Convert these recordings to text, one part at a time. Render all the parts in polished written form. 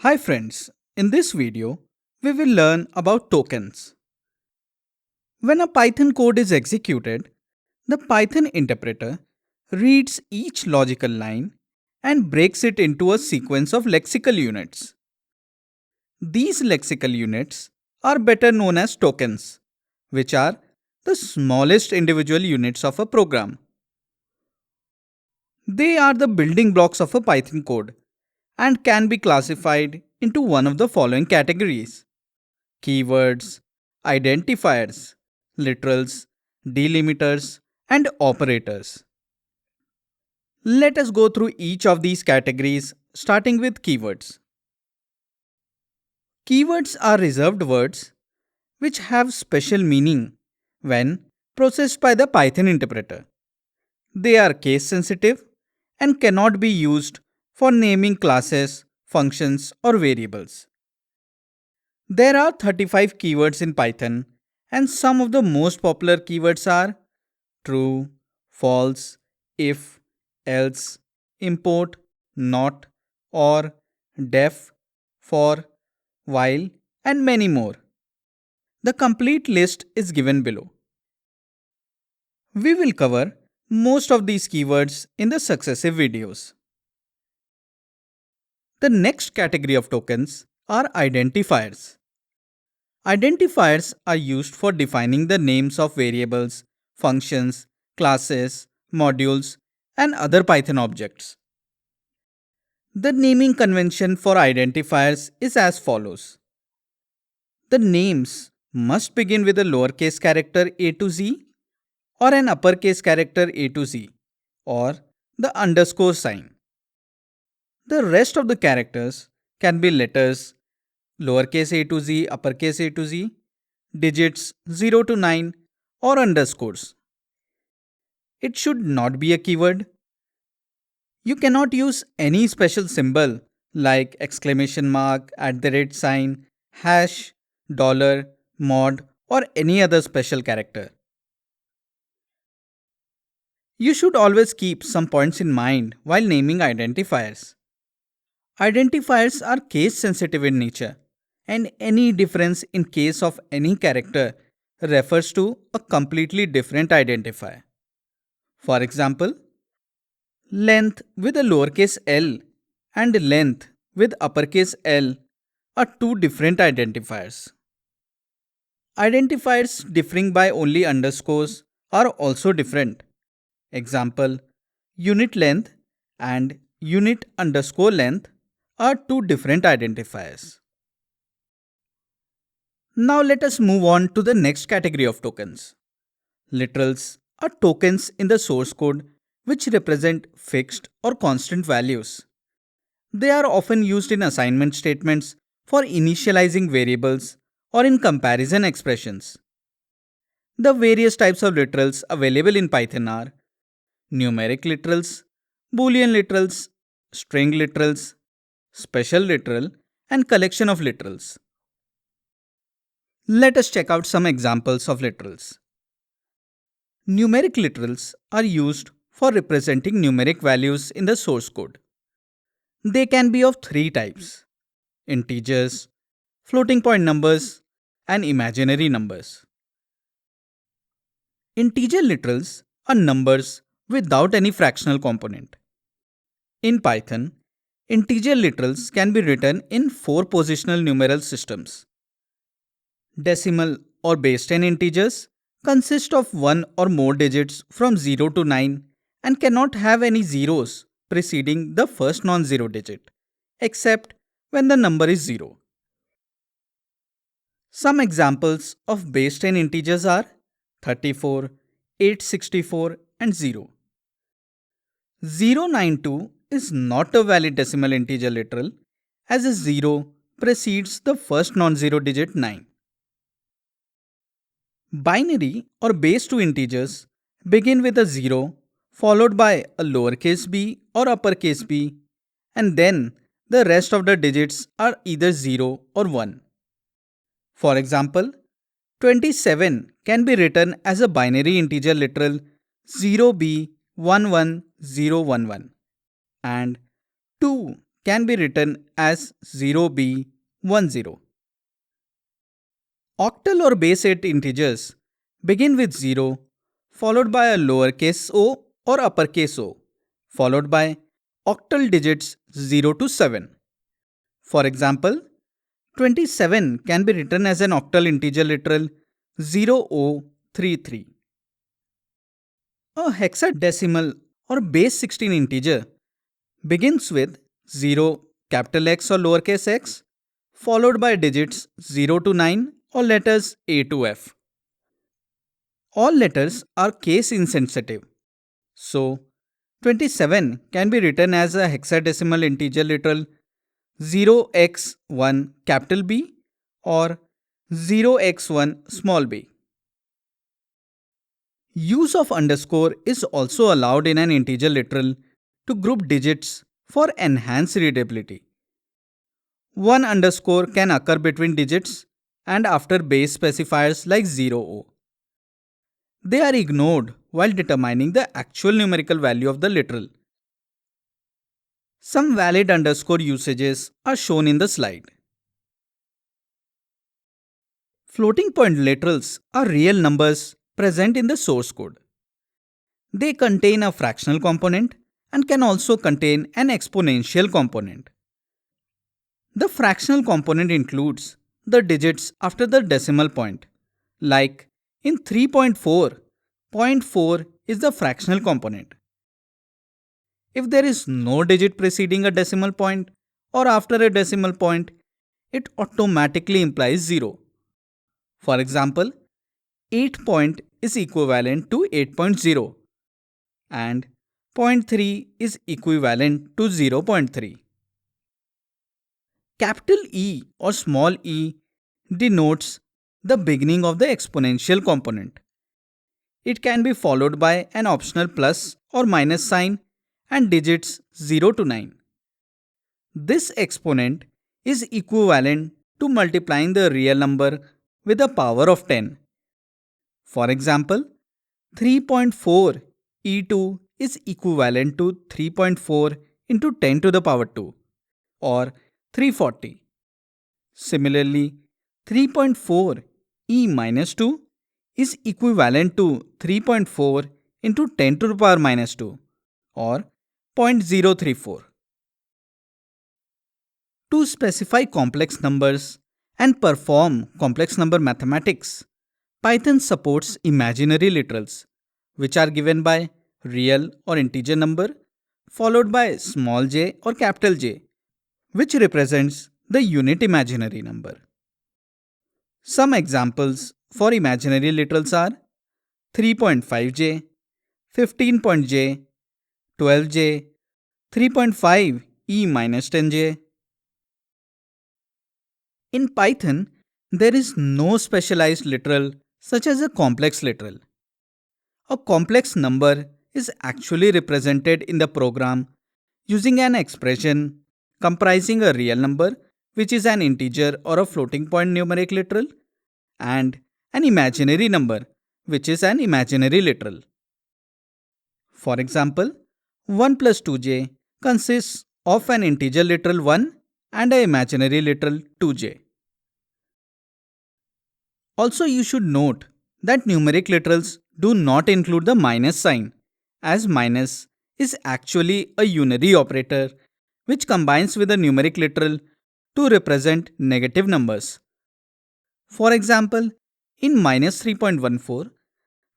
Hi friends, in this video, we will learn about tokens. When a Python code is executed, the Python interpreter reads each logical line and breaks it into a sequence of lexical units. These lexical units are better known as tokens, which are the smallest individual units of a program. They are the building blocks of a Python code and can be classified into one of the following categories: keywords, identifiers, literals, delimiters, and operators. Let us go through each of these categories, starting with keywords. Keywords are reserved words which have special meaning when processed by the Python interpreter. They are case sensitive and cannot be used for naming classes, functions, or variables. There are 35 keywords in Python, and some of the most popular keywords are true, false, if, else, import, not, or, def, for, while, and many more. The complete list is given below. We will cover most of these keywords in the successive videos. The next category of tokens are identifiers. Identifiers are used for defining the names of variables, functions, classes, modules, and other Python objects. The naming convention for identifiers is as follows. The names must begin with a lowercase character a to z or an uppercase character a to z or the underscore sign. The rest of the characters can be letters, lowercase a to z, uppercase a to z, digits 0 to 9, or underscores. It should not be a keyword. You cannot use any special symbol like exclamation mark, @sign, hash, dollar, mod, or any other special character. You should always keep some points in mind while naming identifiers. Identifiers are case sensitive in nature, and any difference in case of any character refers to a completely different identifier. For example, length with a lowercase l and length with uppercase L are two different identifiers. Identifiers differing by only underscores are also different. Example, unit length and unit underscore length are two different identifiers. Now let us move on to the next category of tokens. Literals are tokens in the source code which represent fixed or constant values. They are often used in assignment statements for initializing variables or in comparison expressions. The various types of literals available in Python are numeric literals, Boolean literals, string literals, special literal, and collection of literals. Let us check out some examples of literals. Numeric literals are used for representing numeric values in the source code. They can be of three types: integers, floating point numbers, and imaginary numbers. Integer literals are numbers without any fractional component. In Python, integer literals can be written in four positional numeral systems. Decimal or base 10 integers consist of one or more digits from 0 to 9 and cannot have any zeros preceding the first non-zero digit, except when the number is 0. Some examples of base 10 integers are 34, 864, and 0. 092 is not a valid decimal integer literal as a 0 precedes the first non-zero digit 9. Binary or base 2 integers begin with a 0 followed by a lowercase b or uppercase b, and then the rest of the digits are either 0 or 1. For example, 27 can be written as a binary integer literal 0b11011 and 2 can be written as 0b10. Octal or base 8 integers begin with 0, followed by a lowercase o or uppercase o, followed by octal digits 0 to 7. For example, 27 can be written as an octal integer literal 0033. A hexadecimal or base 16 integer begins with 0 capital X or lowercase x, followed by digits 0 to 9 or letters A to F. All letters are case insensitive, so 27 can be written as a hexadecimal integer literal 0x1 capital B or 0x1 small b. Use of underscore is also allowed in an integer literal to group digits for enhanced readability. One underscore can occur between digits and after base specifiers like 0o. They are ignored while determining the actual numerical value of the literal. Some valid underscore usages are shown in the slide. Floating point literals are real numbers present in the source code. They contain a fractional component and can also contain an exponential component. The fractional component includes the digits after the decimal point. Like in 3.4, 0.4 is the fractional component. If there is no digit preceding a decimal point or after a decimal point, it automatically implies 0. For example, 8 point is equivalent to 8.0 and 0.3 is equivalent to 0.3. Capital E or small e denotes the beginning of the exponential component. It can be followed by an optional plus or minus sign and digits 0 to 9. This exponent is equivalent to multiplying the real number with a power of 10. For example, 3.4 e2 is equivalent to 3.4 into 10 to the power 2 or 340. Similarly, 3.4 e minus 2 is equivalent to 3.4 into 10 to the power minus 2 or 0.034. To specify complex numbers and perform complex number mathematics, Python supports imaginary literals, which are given by real or integer number followed by small j or capital J, which represents the unit imaginary number. Some examples for imaginary literals are 3.5j, 15.j, 12j, 3.5 e minus 10j. In Python, there is no specialized literal such as a complex literal. A complex number is actually represented in the program using an expression comprising a real number, which is an integer or a floating point numeric literal, and an imaginary number, which is an imaginary literal. For example, 1 plus 2j consists of an integer literal 1 and an imaginary literal 2j. Also, you should note that numeric literals do not include the minus sign, as minus is actually a unary operator which combines with a numeric literal to represent negative numbers. For example, in minus 3.14,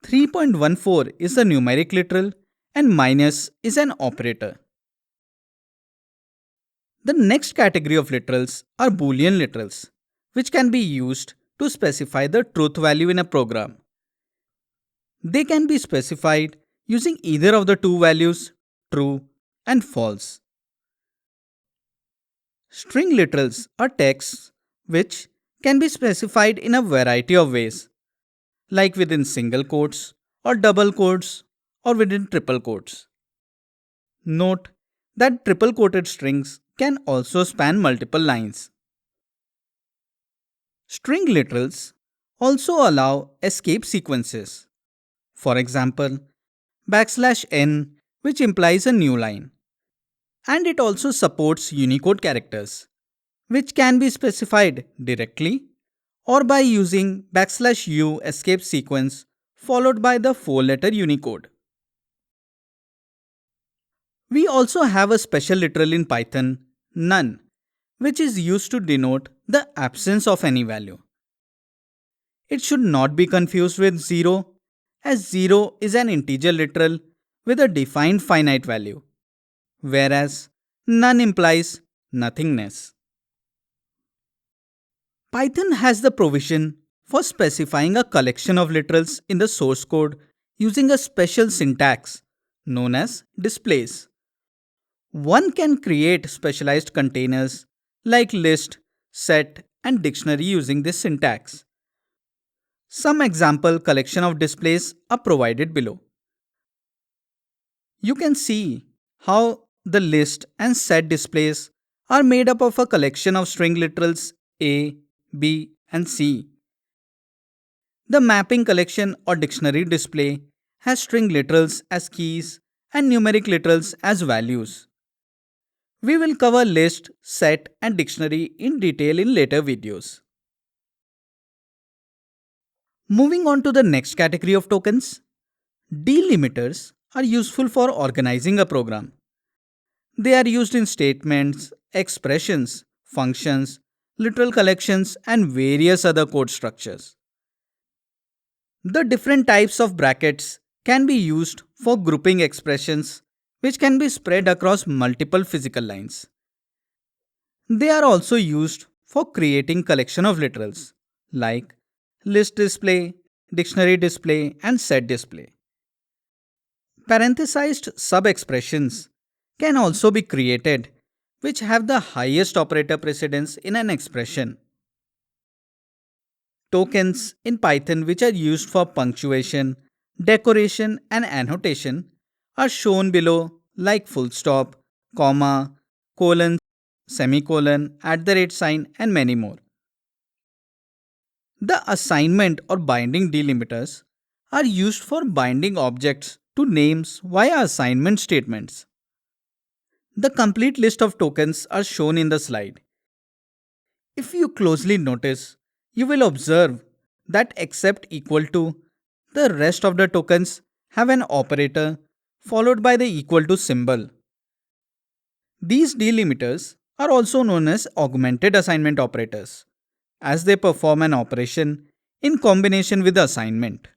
3.14 is a numeric literal and minus is an operator. The next category of literals are Boolean literals, which can be used to specify the truth value in a program. They can be specified using either of the two values, true and false. String literals are texts which can be specified in a variety of ways, like within single quotes or double quotes or within triple quotes. Note that triple quoted strings can also span multiple lines. String literals also allow escape sequences. For example, \n, which implies a new line, And it also supports Unicode characters, which can be specified directly or by using \u escape sequence followed by the 4-letter Unicode. We also have a special literal in Python, none, which is used to denote the absence of any value. It should not be confused with 0, as 0 is an integer literal with a defined finite value, whereas none implies nothingness. Python has the provision for specifying a collection of literals in the source code using a special syntax known as displays. One can create specialized containers like list, set, and dictionary using this syntax. Some example collection of displays are provided below. You can see how the list and set displays are made up of a collection of string literals A, B, and C. The mapping collection or dictionary display has string literals as keys and numeric literals as values. We will cover list, set, and dictionary in detail in later videos. Moving on to the next category of tokens, delimiters are useful for organizing a program. They are used in statements, expressions, functions, literal collections, and various other code structures. The different types of brackets can be used for grouping expressions which can be spread across multiple physical lines. They are also used for creating collection of literals like list display, dictionary display, and set display. Parenthesized sub-expressions can also be created which have the highest operator precedence in an expression. Tokens in Python which are used for punctuation, decoration, and annotation are shown below like full stop, comma, colon, semicolon, @sign, and many more. The assignment or binding delimiters are used for binding objects to names via assignment statements. The complete list of tokens are shown in the slide. If you closely notice, you will observe that except equal to, the rest of the tokens have an operator followed by the equal to symbol. These delimiters are also known as augmented assignment operators, as they perform an operation in combination with the assignment.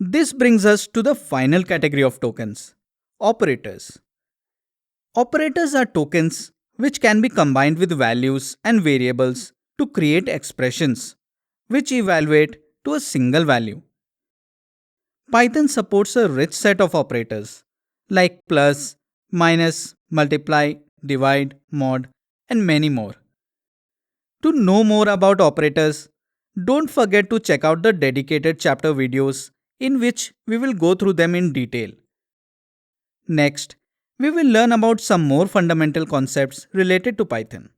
This brings us to the final category of tokens, operators. Operators are tokens which can be combined with values and variables to create expressions which evaluate to a single value. Python supports a rich set of operators like plus, minus, multiply, divide, mod, and many more. To know more about operators, don't forget to check out the dedicated chapter videos in which we will go through them in detail. Next, we will learn about some more fundamental concepts related to Python.